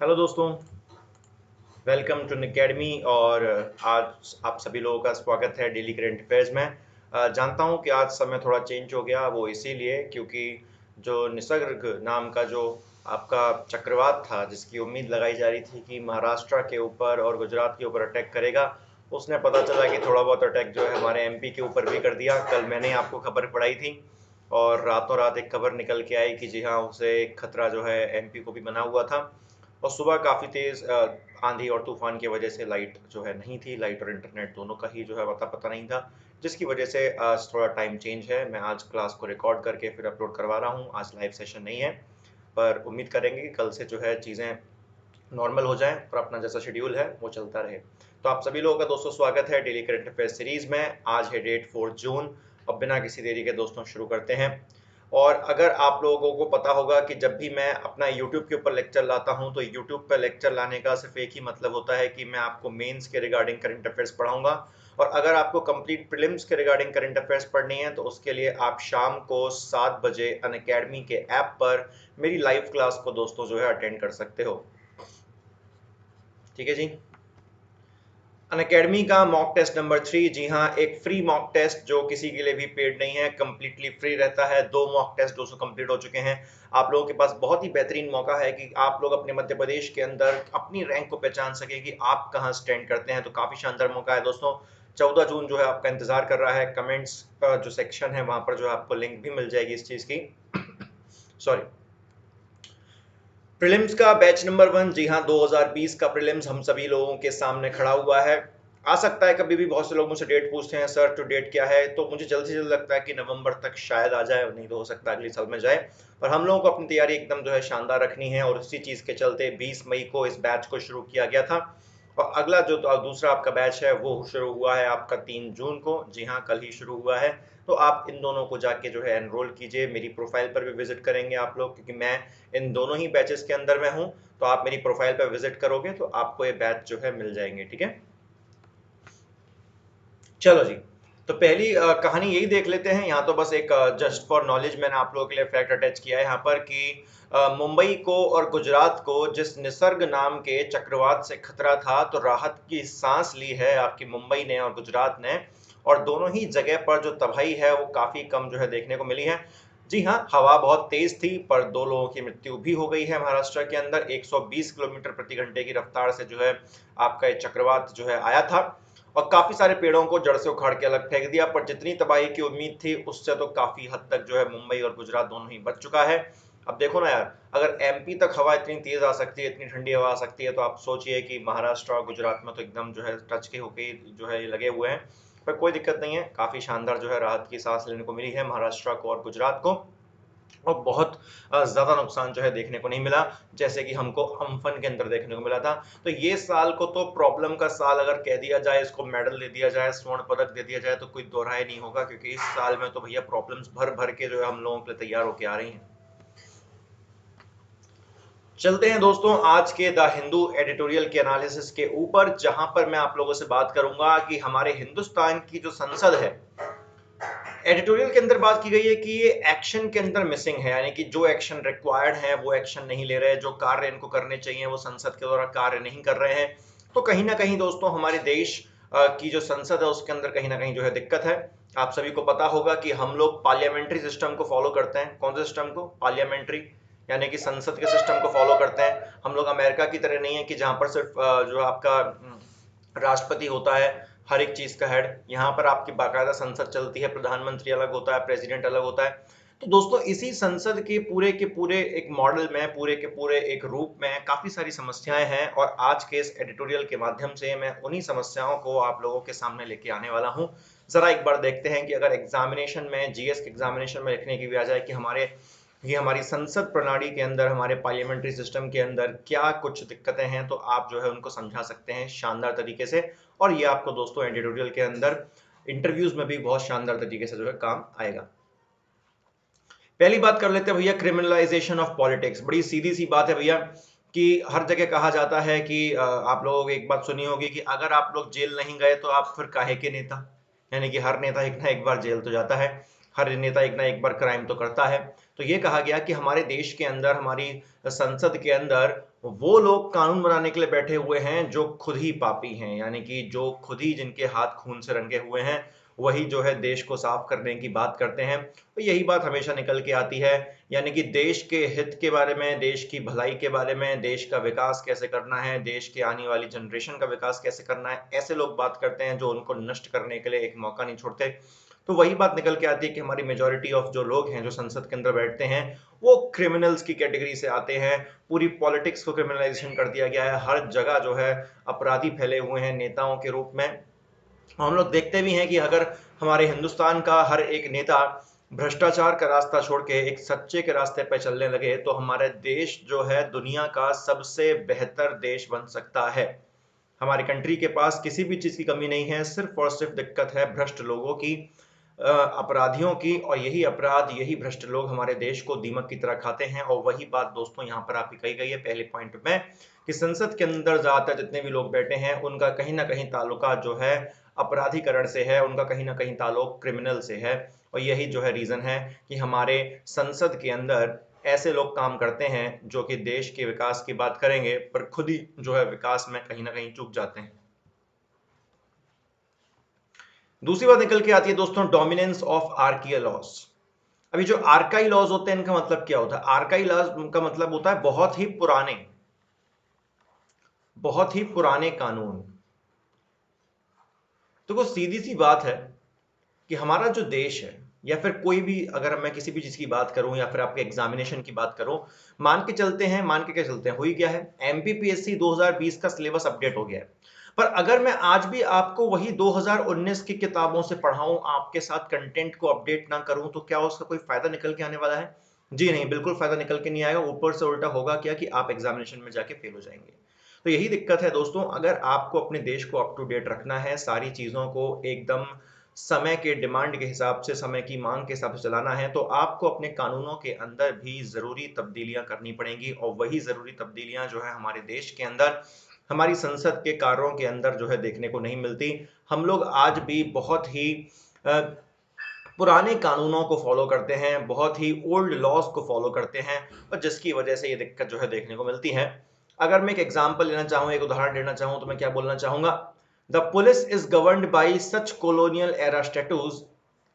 Hello दोस्तों, welcome to academy. और आज आप सभी लोगों का स्वागत है डेली करंट अफेयर्स में। जानता हूं कि आज समय थोड़ा चेंज हो गया, वो इसीलिए क्योंकि जो निसर्ग नाम का जो आपका चक्रवात था जिसकी उम्मीद लगाई जा रही थी कि महाराष्ट्र के ऊपर और गुजरात के ऊपर अटैक करेगा, उसने पता चला कि थोड़ा बहुत अटैक जो है हमारे एमपी के ऊपर भी कर दिया। कल मैंने आपको खबर पढ़ाई थी और रातों रात एक खबर निकल के आई कि जी हाँ, उसे एक खतरा जो है एमपी को भी बना हुआ था। और सुबह काफ़ी तेज़ आंधी और तूफान की वजह से लाइट जो है नहीं थी, लाइट और इंटरनेट दोनों का ही जो है पता नहीं था, जिसकी वजह से आज थोड़ा टाइम चेंज है। मैं आज क्लास को रिकॉर्ड करके फिर अपलोड करवा रहा हूँ। आज लाइव सेशन नहीं है, पर उम्मीद करेंगे कि कल से जो है चीज़ें नॉर्मल हो जाएं और अपना जैसा शेड्यूल है वो चलता रहे। तो आप सभी लोगों का दोस्तों स्वागत है डेली करंट अफेयर सीरीज में। आज है डेट 4 जून। अब बिना किसी देरी के दोस्तों शुरू करते हैं। और अगर आप लोगों को पता होगा कि जब भी मैं अपना YouTube के ऊपर लेक्चर लाता हूं तो YouTube पर लेक्चर लाने का सिर्फ एक ही मतलब होता है कि मैं आपको मेंस के रिगार्डिंग करंट अफेयर्स पढ़ाऊंगा। और अगर आपको कंप्लीट प्रीलिम्स के रिगार्डिंग करंट अफेयर्स पढ़नी है तो उसके लिए आप शाम को 7 बजे अनअकैडमी के ऐप पर मेरी लाइव क्लास को दोस्तों जो है अटेंड कर सकते हो। ठीक है जी। अनअकैडमी का मॉक टेस्ट नंबर 3, जी हाँ, एक फ्री मॉक टेस्ट जो किसी के लिए भी पेड नहीं है, कंप्लीटली फ्री रहता है। 2 मॉक टेस्ट दोस्तों कंप्लीट हो चुके हैं। आप लोगों के पास बहुत ही बेहतरीन मौका है कि आप लोग अपने मध्य प्रदेश के अंदर अपनी रैंक को पहचान सके कि आप कहाँ स्टैंड करते हैं। तो काफी शानदार मौका है दोस्तों। 14 जून जो है आपका इंतजार कर रहा है। कमेंट्स का जो सेक्शन है वहां पर जो है आपको लिंक भी मिल जाएगी इस चीज की। सॉरी, प्रीलिम्स का बैच नंबर 1, जी हाँ, 2020 का प्रीलिम्स हम सभी लोगों के सामने खड़ा हुआ है। आ सकता है कभी भी, बहुत से लोग मुझसे डेट पूछते हैं, सर तो डेट क्या है, तो मुझे जल्द से जल्द लगता है कि नवंबर तक शायद आ जाए, नहीं तो हो सकता है अगले साल में जाए। पर हम लोगों को अपनी तैयारी एकदम जो है शानदार रखनी है और इसी चीज के चलते 20 मई को इस बैच को शुरू किया गया था। और अगला जो दूसरा आपका बैच है वो शुरू हुआ है आपका 3 जून को, जी हाँ, कल ही शुरू हुआ है। तो आप इन दोनों को जाके जो है एनरोल कीजिए। मेरी प्रोफाइल पर भी विजिट करेंगे आप लोग, क्योंकि मैं इन दोनों ही बैचेस के अंदर में हूं। तो आप मेरी प्रोफाइल पर विजिट करोगे तो आपको ये बैच जो है मिल जाएंगे। ठीक है, चलो जी। तो पहली कहानी यही देख लेते हैं। यहाँ तो बस एक जस्ट फॉर नॉलेज मैंने आप लोगों के लिए फैक्ट अटैच किया है यहाँ पर कि मुंबई को और गुजरात को जिस निसर्ग नाम के चक्रवात से खतरा था, तो राहत की सांस ली है आपकी मुंबई ने और गुजरात ने। और दोनों ही जगह पर जो तबाही है वो काफी कम जो है देखने को मिली है। जी हाँ, हवा बहुत तेज थी पर 2 लोगों की मृत्यु भी हो गई है महाराष्ट्र के अंदर। 120 किलोमीटर प्रति घंटे की रफ्तार से जो है आपका ये चक्रवात जो है आया था और काफी सारे पेड़ों को जड़ से उखाड़ के अलग फेंक दिया। पर जितनी तबाही की उम्मीद थी उससे तो काफी हद तक जो है मुंबई और गुजरात दोनों ही बच चुका है। अब देखो ना यार, अगर एमपी तक हवा इतनी तेज आ सकती है, इतनी ठंडी हवा आ सकती है, तो आप सोचिए कि महाराष्ट्र और गुजरात में तो एकदम जो है टच के होके जो है लगे हुए हैं। पर कोई दिक्कत नहीं है, काफी शानदार जो है राहत की सांस लेने को मिली है महाराष्ट्र को और गुजरात को। और बहुत ज्यादा नुकसान जो है देखने को नहीं मिला, जैसे कि हमको अम्फन के अंदर देखने को मिला था। तो ये साल को तो प्रॉब्लम का साल अगर कह दिया जाए, इसको मेडल दे दिया जाए, स्वर्ण पदक दे दिया जाए, तो कोई दोहराए नहीं होगा, क्योंकि इस साल में तो भैया प्रॉब्लम्स भर भर के जो है हम लोगों के लिए तैयार होके आ रही हैं। चलते हैं दोस्तों आज के द हिंदू एडिटोरियल के एनालिसिस के ऊपर, जहां पर मैं आप लोगों से बात करूंगा कि हमारे हिंदुस्तान की जो संसद है, एडिटोरियल के अंदर बात की गई है कि ये एक्शन के अंदर मिसिंग है, यानी कि जो एक्शन रिक्वायर्ड है वो एक्शन नहीं ले रहे, जो कार्य इनको करने चाहिए वो संसद के द्वारा कार्य नहीं कर रहे हैं। तो कहीं ना कहीं दोस्तों हमारे देश की जो संसद है उसके अंदर कहीं ना कहीं जो है दिक्कत है। आप सभी को पता होगा कि हम लोग पार्लियामेंट्री सिस्टम को फॉलो करते हैं। कौन से सिस्टम को? पार्लियामेंट्री, यानी कि संसद के सिस्टम को फॉलो करते हैं। हम लोग अमेरिका की तरह नहीं है कि जहां पर सिर्फ जो आपका राष्ट्रपति होता है हर एक चीज का हेड। यहाँ पर आपकी बाकायदा संसद चलती है, प्रधानमंत्री अलग होता है, प्रेसिडेंट अलग होता है। तो दोस्तों इसी संसद के पूरे एक मॉडल में, पूरे के पूरे एक रूप में काफी सारी समस्याएं हैं। और आज के इस एडिटोरियल के माध्यम से मैं उन्हीं समस्याओं को आप लोगों के सामने लेके आने वाला हूं। जरा एक बार देखते हैं कि अगर एग्जामिनेशन में, जीएस के एग्जामिनेशन में लिखने की भी आ जाए कि हमारी संसद प्रणाली के अंदर, हमारे पार्लियामेंट्री सिस्टम के अंदर क्या कुछ दिक्कतें हैं, तो आप जो है उनको समझा सकते हैं शानदार तरीके से। और ये आपको दोस्तों एडिटोरियल के अंदर इंटरव्यूज में भी बहुत शानदार तरीके से जो है काम आएगा। पहली बात कर लेते हैं भैया, क्रिमिनलाइजेशन ऑफ पॉलिटिक्स। बड़ी सीधी सी बात है भैया कि हर जगह कहा जाता है कि आप लोगों की एक बात सुनी होगी कि अगर आप लोग जेल नहीं गए तो आप फिर काहे के नेता। यानी कि हर नेता एक ना एक बार जेल तो जाता है, हर नेता एक ना एक बार क्राइम तो करता है। तो ये कहा गया कि हमारे देश के अंदर, हमारी संसद के अंदर वो लोग कानून बनाने के लिए बैठे हुए हैं जो खुद ही पापी हैं, यानी कि जो खुद ही जिनके हाथ खून से रंगे हुए हैं, वही जो है देश को साफ करने की बात करते हैं। तो यही बात हमेशा निकल के आती है, यानी कि देश के हित के बारे में, देश की भलाई के बारे में, देश का विकास कैसे करना है, देश के आने वाली जनरेशन का विकास कैसे करना है, ऐसे लोग बात करते हैं जो उनको नष्ट करने के लिए एक मौका नहीं छोड़ते। तो वही बात निकल के आती है कि हमारी मेजोरिटी ऑफ जो लोग हैं जो संसद के अंदर बैठते हैं वो क्रिमिनल्स की कैटेगरी से आते हैं। पूरी पॉलिटिक्स को क्रिमिनलाइजेशन कर दिया गया है, हर जगह जो है अपराधी फैले हुए हैं नेताओं के रूप में। हम लोग देखते भी हैं कि अगर हमारे हिंदुस्तान का हर एक नेता भ्रष्टाचार का रास्ता छोड़ के एक सच्चे के रास्ते पर चलने लगे तो हमारा देश जो है दुनिया का सबसे बेहतर देश बन सकता है। हमारी कंट्री के पास किसी भी चीज की कमी नहीं है, सिर्फ और सिर्फ दिक्कत है भ्रष्ट लोगों की, अपराधियों की, और यही अपराध, यही भ्रष्ट लोग हमारे देश को दीमक की तरह खाते हैं। और वही बात दोस्तों यहाँ पर आपकी कही गई है पहले पॉइंट में कि संसद के अंदर ज्यादातर जितने भी लोग बैठे हैं उनका कहीं ना कहीं ताल्लुका जो है अपराधीकरण से है, उनका कहीं ना कहीं ताल्लुक क्रिमिनल से है। और यही जो है रीजन है कि हमारे संसद के अंदर ऐसे लोग काम करते हैं जो कि देश के विकास की बात करेंगे पर खुद ही जो है विकास में कहीं ना कहीं चूक जाते हैं। दूसरी बात निकल के आती है दोस्तों डोमिनेंस ऑफ आर्किया लॉज। अभी जो आर्काई लॉज होते हैं इनका मतलब क्या होता है? आर्काई लॉज का मतलब होता है बहुत ही पुराने कानून। तो वो सीधी सी बात है कि हमारा जो देश है या फिर कोई भी, अगर मैं किसी भी चीज की बात करूं या फिर आपके एग्जामिनेशन की बात करूं, मान के क्या चलते हैं, हुई क्या है, एमपीपीएससी 2020 का सिलेबस अपडेट हो गया है। पर अगर मैं आज भी आपको वही 2019 की किताबों से पढ़ाऊं, आपके साथ कंटेंट को अपडेट ना करूं, तो क्या उसका कोई फायदा निकल के आने वाला है? जी नहीं, बिल्कुल फायदा निकल के नहीं आएगा। ऊपर से उल्टा होगा क्या कि आप एग्जामिनेशन में जाके फेल हो जाएंगे। तो यही दिक्कत है दोस्तों, अगर आपको अपने देश को अप टू डेट रखना है, सारी चीजों को एकदम समय के डिमांड के हिसाब से, समय की मांग के हिसाब से चलाना है, तो आपको अपने कानूनों के अंदर भी जरूरी तब्दीलियां करनी पड़ेंगी। और वही जरूरी तब्दीलियां जो है हमारे देश के अंदर, हमारी संसद के कार्यों के अंदर जो है देखने को नहीं मिलती। हम लोग आज भी बहुत ही पुराने कानूनों को फॉलो करते हैं, बहुत ही ओल्ड लॉज को फॉलो करते हैं, और जिसकी वजह से ये दिक्कत जो है देखने को मिलती है। अगर मैं एक एग्जांपल लेना चाहूं, एक उदाहरण देना चाहूं, तो मैं क्या बोलना चाहूंगा, the police is governed by such colonial era statutes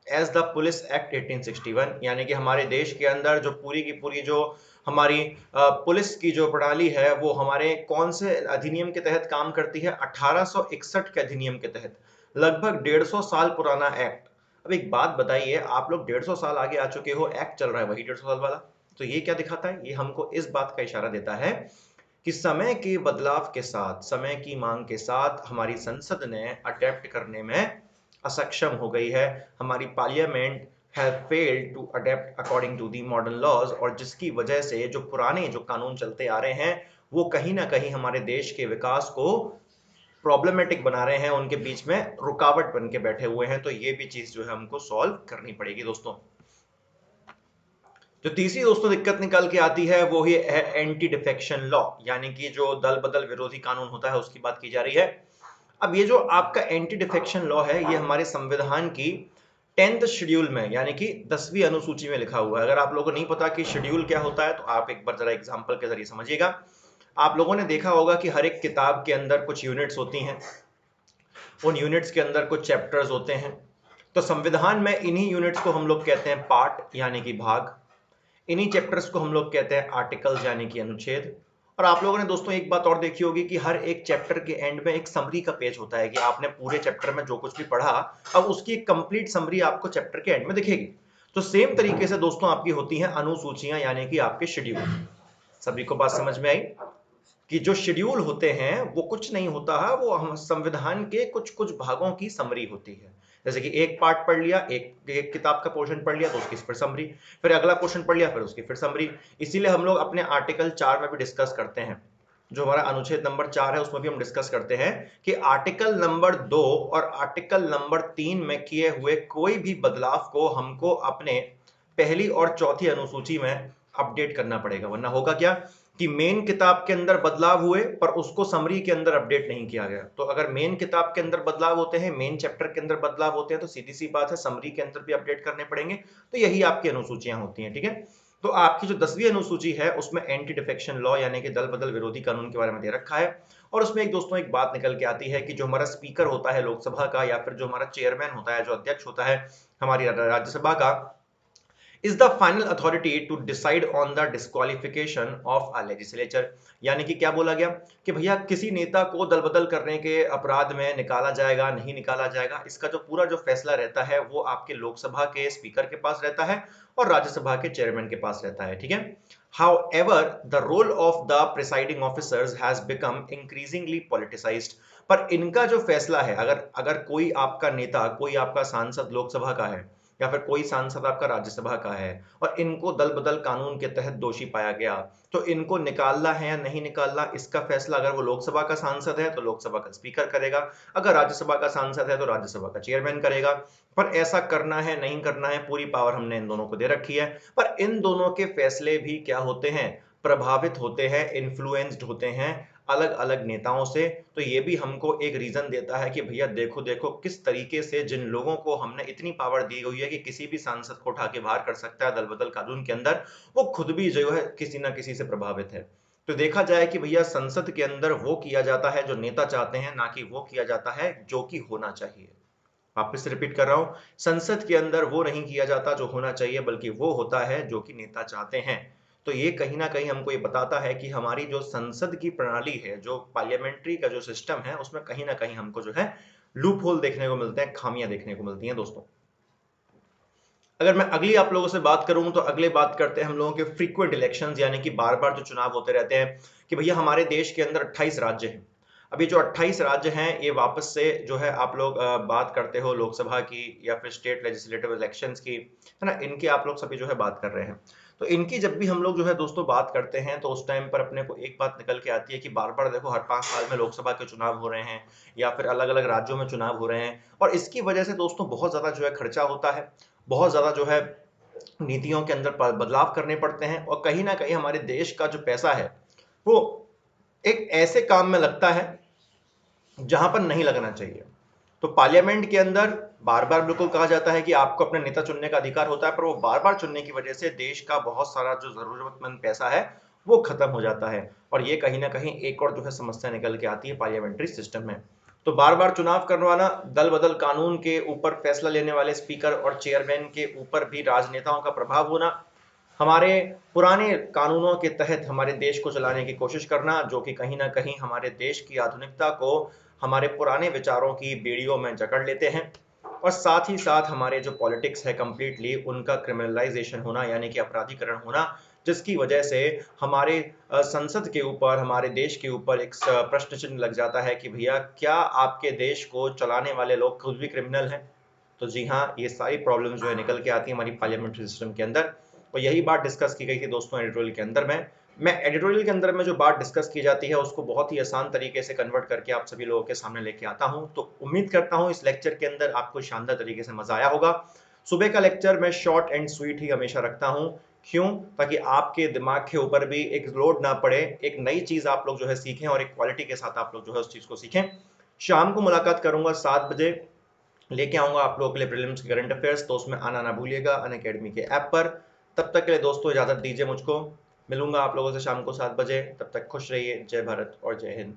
as the police act 1861। यानी कि हमारे देश के अंदर जो पूरी की पूरी जो हमारी पुलिस की जो प्रणाली है वो हमारे कौन से अधिनियम के तहत काम करती है? 1861 के अधिनियम के तहत, लगभग 150 साल पुराना एक्ट। अब एक बात बताइए, आप लोग 150 साल आगे आ चुके हो, एक्ट चल रहा है वही 150 साल वाला। तो ये क्या दिखाता है? ये हमको इस बात का इशारा देता है कि समय के बदलाव के साथ, समय की मांग के साथ हमारी संसद ने अडेप्ट करने में असक्षम हो गई है। हमारी parliament have failed to adapt according to the modern laws, और जिसकी वजह से जो पुराने जो कानून चलते आ रहे हैं वो कहीं ना कहीं हमारे देश के विकास को प्रॉब्लमेटिक बना रहे हैं, उनके बीच में रुकावट बन के बैठे हुए हैं। तो ये भी चीज जो है हमको सॉल्व करनी पड़ेगी दोस्तों। जो तीसरी दोस्तों दिक्कत निकल के आती है वो ही है एंटी डिफेक्शन लॉ, यानी कि जो दल बदल विरोधी कानून होता है उसकी बात की जा रही है। अब ये जो आपका एंटी डिफेक्शन लॉ है ये हमारे संविधान की 10th शेड्यूल में, यानी कि 10वीं अनुसूची में लिखा हुआ है। अगर आप लोगों को नहीं पता कि शेड्यूल क्या होता है तो आप एक बार जरा एग्जांपल के जरिए समझिएगा। आप लोगों ने देखा होगा कि हर एक किताब के अंदर कुछ यूनिट्स होती हैं, उन यूनिट्स के अंदर कुछ चैप्टर्स होते हैं। तो संविधान में इन्हीं यूनिट्स को हम लोग कहते हैं पार्ट, यानी कि भाग। इन्हीं चैप्टर्स को हम लोग कहते हैं आर्टिकल्स, यानी कि अनुच्छेद। और आप लोगों ने दोस्तों एक बात और देखी होगी कि हर एक चैप्टर के एंड में एक समरी का पेज होता है कि आपने पूरे चैप्टर में जो कुछ भी पढ़ा, अब उसकी कंप्लीट समरी आपको चैप्टर के एंड में दिखेगी। तो सेम तरीके से दोस्तों आपकी होती हैं अनुसूचियां, यानी कि आपके शेड्यूल। सभी को बात समझ में आई कि जो शेड्यूल होते हैं वो कुछ नहीं होता है, वो हम संविधान के कुछ कुछ भागों की समरी होती है। जैसे कि एक पार्ट पढ़ लिया, एक किताब का पोर्शन पढ़ लिया तो उसकी फिर समरी, फिर अगला पोर्शन पढ़ लिया फिर उसकी फिर समरी। इसीलिए हम लोग अपने आर्टिकल 4 में भी डिस्कस करते हैं, जो हमारा अनुच्छेद नंबर 4 है उसमें भी हम डिस्कस करते हैं कि आर्टिकल नंबर 2 और आर्टिकल नंबर 3 में किए हुए कोई भी बदलाव को हमको अपने पहली और चौथी अनुसूची में अपडेट करना पड़ेगा। वरना होगा क्या कि मेन किताब के अंदर बदलाव हुए पर उसको समरी के अंदर अपडेट नहीं किया गया। तो अगर मेन किताब के अंदर बदलाव होते हैं, मेन चैप्टर के अंदर बदलाव होते हैं, तो सीधी सी बात है समरी के अंदर भी अपडेट करने पड़ेंगे। तो यही आपकी अनुसूचियां होती हैं, ठीक है। तो आपकी जो 10वीं अनुसूची है उसमें एंटी डिफेक्शन लॉ यानी कि दल बदल विरोधी कानून के बारे में दे रखा है। और उसमें एक दोस्तों एक बात निकल के आती है कि जो हमारा स्पीकर होता है लोकसभा का या फिर जो हमारा चेयरमैन होता है, जो अध्यक्ष होता है हमारी राज्यसभा का, is the final authority to decide on the disqualification of a legislature। यानी कि क्या बोला गया कि भैया किसी नेता को दल बदल करने के अपराध में निकाला जाएगा नहीं निकाला जाएगा, इसका जो पूरा जो फैसला रहता है वो आपके लोकसभा के स्पीकर के पास रहता है और राज्यसभा के चेयरमैन के पास रहता है, ठीक है। However, the role of the presiding officers has become increasingly politicized। पर इनका जो फैसला है, अगर अगर कोई आपका नेता, कोई आपका सांसद लोकसभा का है या फिर कोई सांसद आपका राज्यसभा का है और इनको दल बदल कानून के तहत दोषी पाया गया, तो इनको निकालना है या नहीं निकालना, इसका फैसला अगर वो लोकसभा का सांसद है तो लोकसभा का स्पीकर करेगा, अगर राज्यसभा का सांसद है तो राज्यसभा का चेयरमैन करेगा। पर ऐसा करना है नहीं करना है, पूरी पावर हमने इन दोनों को दे रखी है। पर इन दोनों के फैसले भी क्या होते हैं, प्रभावित होते हैं, इन्फ्लुएंस्ड होते हैं अलग अलग नेताओं से। तो ये भी हमको एक रीजन देता है कि भैया देखो देखो किस तरीके से जिन लोगों को हमने इतनी पावर दी हुई है कि किसी भी सांसद को उठा के बाहर कर सकता है दल बदल कानून के अंदर, वो खुद भी जो है किसी ना किसी से प्रभावित है। तो देखा जाए कि भैया संसद के अंदर वो किया जाता है जो नेता चाहते हैं, ना कि वो किया जाता है जो कि होना चाहिए। वापस से रिपीट कर रहा हूं, संसद के अंदर वो नहीं किया जाता जो होना चाहिए, बल्कि वो होता है जो कि नेता चाहते हैं। तो ये कहीं ना कहीं हमको ये बताता है कि हमारी जो संसद की प्रणाली है, जो पार्लियामेंट्री का जो सिस्टम है, उसमें कहीं ना कहीं हमको जो है लूप होल देखने को मिलते हैं, खामियां देखने को मिलती हैं दोस्तों। अगर मैं अगली आप लोगों से बात करूं तो अगले बात करते हैं हम लोगों के फ्रीक्वेंट इलेक्शंस, यानी कि बार बार जो चुनाव होते रहते हैं। कि भैया हमारे देश के अंदर 28 राज्य हैं। अभी जो 28 राज्य हैं ये वापस से जो है आप लोग बात करते हो लोकसभा की या फिर स्टेट लेजिस्लेटिव इलेक्शंस की, है ना, इनकी आप लोग सभी जो है बात कर रहे हैं। तो इनकी जब भी हम लोग जो है दोस्तों बात करते हैं तो उस टाइम पर अपने को एक बात निकल के आती है कि बार बार देखो हर 5 साल में लोकसभा के चुनाव हो रहे हैं या फिर अलग अलग राज्यों में चुनाव हो रहे हैं, और इसकी वजह से दोस्तों बहुत ज्यादा जो है खर्चा होता है, बहुत ज्यादा जो है नीतियों के अंदर बदलाव करने पड़ते हैं, और कहीं ना कहीं हमारे देश का जो पैसा है वो एक ऐसे काम में लगता है जहां पर नहीं लगना चाहिए। तो पार्लियामेंट के अंदर बार बार बिल्कुल कहा जाता है कि आपको अपने नेता चुनने का अधिकार होता है, पर वो बार बार चुनने की वजह से देश का बहुत सारा जो जरूरतमंद पैसा है वो खत्म हो जाता है, और ये कहीं ना कहीं एक और जो है समस्या निकल के आती है पार्लियामेंट्री सिस्टम में। तो बार बार चुनाव करवाना, दल बदल कानून के ऊपर फैसला लेने वाले स्पीकर और चेयरमैन के ऊपर भी राजनेताओं का प्रभाव होना, हमारे पुराने कानूनों के तहत हमारे देश को चलाने की कोशिश करना, जो कि कहीं ना कहीं हमारे देश की आधुनिकता को हमारे पुराने विचारों की बेड़ियों में जकड़ लेते हैं, और साथ ही साथ हमारे जो पॉलिटिक्स है कंप्लीटली उनका क्रिमिनलाइजेशन होना यानी कि अपराधीकरण होना, जिसकी वजह से हमारे संसद के ऊपर, हमारे देश के ऊपर एक प्रश्न चिन्ह लग जाता है कि भैया क्या आपके देश को चलाने वाले लोग खुद भी क्रिमिनल हैं। तो जी हाँ, ये सारी प्रॉब्लम जो है निकल के आती है हमारी पार्लियामेंट्री सिस्टम के अंदर। और यही बात डिस्कस की गई थी दोस्तों एडिटोरियल के अंदर में। मैं एडिटोरियल के अंदर में जो बात डिस्कस की जाती है उसको बहुत ही आसान तरीके से कन्वर्ट करके आप सभी लोगों के सामने लेके आता हूं। तो उम्मीद करता हूं इस लेक्चर के अंदर आपको शानदार तरीके से मजा आया होगा। सुबह का लेक्चर मैं शॉर्ट एंड स्वीट ही हमेशा रखता हूं, क्यों, ताकि आपके दिमाग के ऊपर भी एक लोड ना पड़े, एक नई चीज आप लोग जो है सीखें और एक क्वालिटी के साथ आप लोग जो है उस चीज को सीखें। शाम को मुलाकात करूंगा 7 बजे, लेके आऊंगा आप लोगों के लिए प्रीलिम्स के करंट अफेयर्स, तो उसमें आना ना भूलिएगा अनअकैडमी के ऐप पर। तब तक के लिए दोस्तों इजाजत दीजिए मुझको, मिलूंगा आप लोगों से शाम को 7 बजे। तब तक खुश रहिए। जय भारत और जय हिंद।